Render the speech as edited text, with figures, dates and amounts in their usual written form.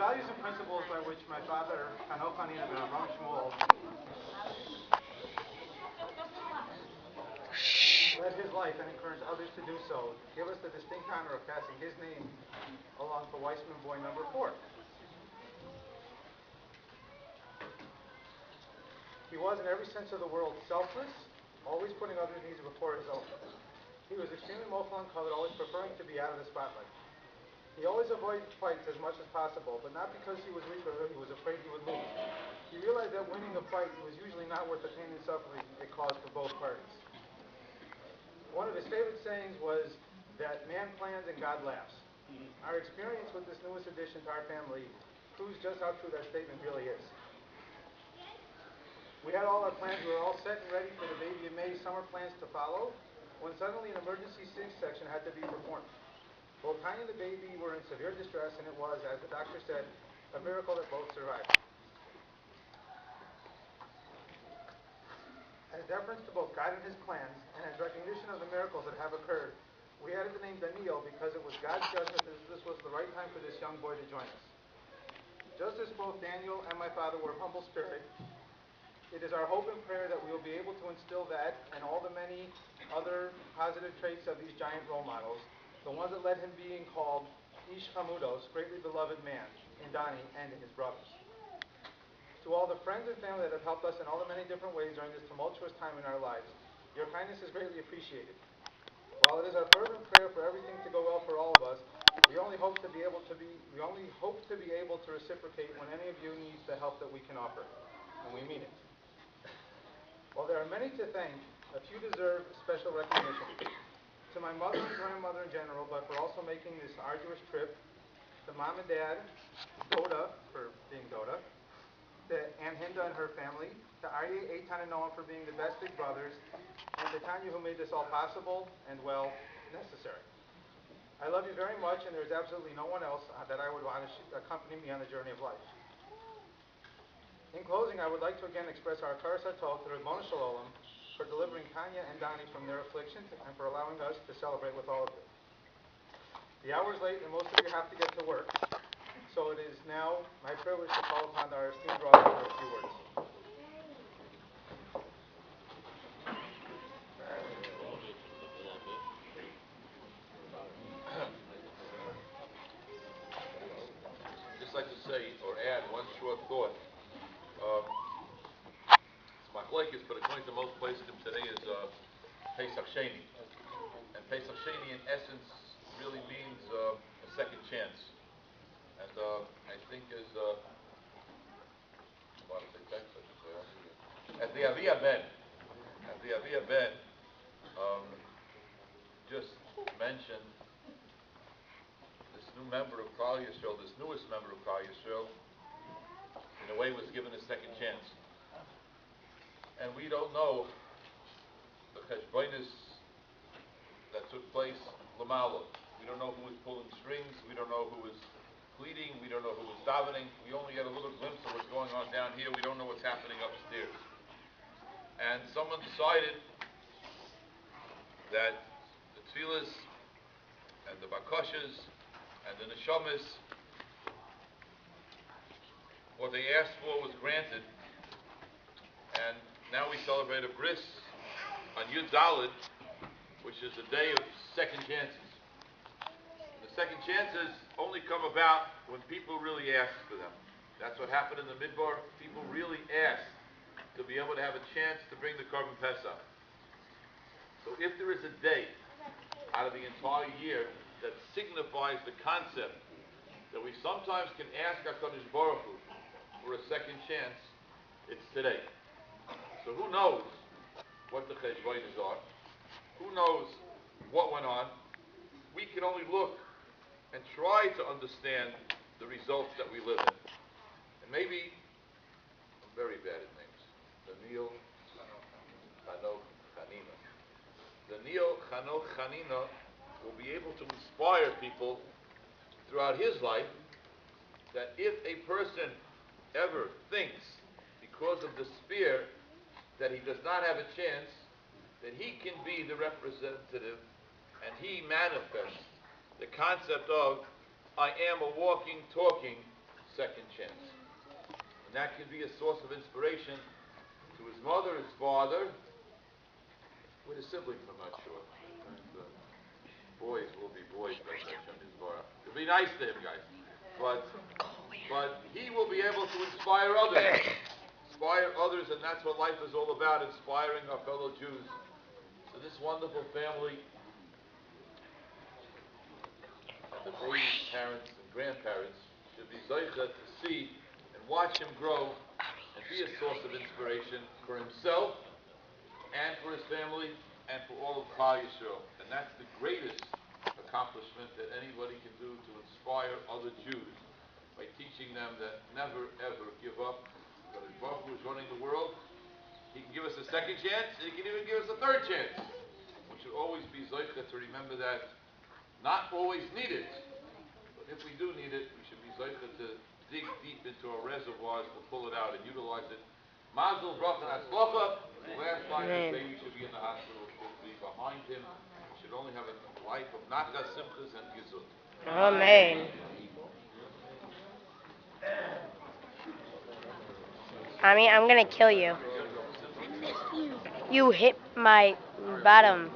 values and principles by which my father, Hanoch Hanina ben Avram Shmuel, led his life and encouraged others to do so, give us the distinct honor of passing his name along for Weissman boy number 4. He was, in every sense of the word, selfless, always putting others' needs before his own. He was extremely mofal and covet, always preferring to be out of the spotlight. He always avoided fights as much as possible, but not because he was weak or he was afraid he would lose. He realized that winning a fight was usually not worth the pain and suffering it caused for both parties. One of his favorite sayings was that man plans and God laughs. Our experience with this newest addition to our family proves just how true that statement really is. We had all our plans, we were all set and ready for the baby in May summer plans to follow, when suddenly an emergency C-section had to be performed. Both Tanya and the baby were in severe distress, and it was, as the doctor said, a miracle that both survived. As deference to both God and his plans, and as recognition of the miracles that have occurred, we added the name Daniel because it was God's judgment that this was the right time for this young boy to join us. Just as both Daniel and my father were of humble spirit, it is our hope and prayer that we will be able to instill that and all the many other positive traits of these giant role models, the ones that led him being called Ish Hamudos, greatly beloved man, in Dani and in his brothers. To all the friends and family that have helped us in all the many different ways during this tumultuous time in our lives, your kindness is greatly appreciated. While it is our fervent prayer for everything to go well for all of us, we only hope to be able to reciprocate when any of you needs the help that we can offer, and we mean it. While there are many to thank, a few deserve special recognition. To my mother and grandmother in general, but for also making this arduous trip, to mom and dad, Doda for being Doda, to Aunt Hinda and her family, to Aryeh, Eitan, and Noam for being the best big brothers, and to Tanya who made this all possible and, well, necessary. I love you very much, and there's absolutely no one else that I would want to accompany me on the journey of life. In closing, I would like to again express our Karas HaTov to Ribbon Shalom for delivering Tanya and Dani from their afflictions and for allowing us to celebrate with all of you. The hour is late and most of you have to get to work, so it is now my privilege to call upon our esteemed brother for a few words. Just like to say or add one short thought. It's machlekes, but according to most places today is Pesach Sheni. And Pesach Sheni in essence really means a second chance. And I think as the Aviyah Ben just mentioned, this new member of Klal Yisrael, this newest member of Klal Yisrael, in a way was given a second chance. And we don't know the cheshbonis that took place lamalo. We don't know who was pulling strings. We don't know who was pleading. We don't know who was davening. We only get a little glimpse of what's going on down here. We don't know what's happening upstairs. And someone decided that the tefillas and the bakashas and the neshamas, what they asked for was granted. And now we celebrate a bris on Yud Dalet, which is the day of second chances. And the second chances only come about when people really ask for them. That's what happened in the Midbar. People really asked to be able to have a chance to bring the Korban Pesach. So if there is a day out of the entire year that signifies the concept that we sometimes can ask HaKadosh Baruch Hu for a second chance, it's today. So who knows what the cheshbonos are? Who knows what went on? We can only look and try to understand the results that we live in. And maybe, I'm very bad at names. Daniel, Hanoch, Hanina. Daniel, Hanoch, Hanina will be able to inspire people throughout his life that if a person ever thinks, because of despair, that he does not have a chance, that he can be the representative and he manifests the concept of I am a walking, talking second chance. And that can be a source of inspiration to his mother, his father, with his siblings, I'm not sure. And, boys will be boys, but it'll be nice to him, guys. But he will be able to inspire others. Inspire others, and that's what life is all about, inspiring our fellow Jews. So this wonderful family, and the baby's parents and grandparents, should be zeicha to see and watch him grow and be a source of inspiration for himself and for his family and for all of Klal Yisrael. And that's the greatest accomplishment that anybody can do, to inspire other Jews by teaching them that never ever give up. But if Baruch Hu is running the world, he can give us a second chance, and he can even give us a third chance. We should always be zeicha to remember that. Not always need it, but if we do need it, we should be zeicha to dig deep into our reservoirs to pull it out and utilize it. Mazel, bracha, and hatzlacha. The last line, the baby should be in the hospital, should be behind him. He should only have a life of nachas, simchas, and gizut. Amen. I'm gonna kill you. You hit my bottom.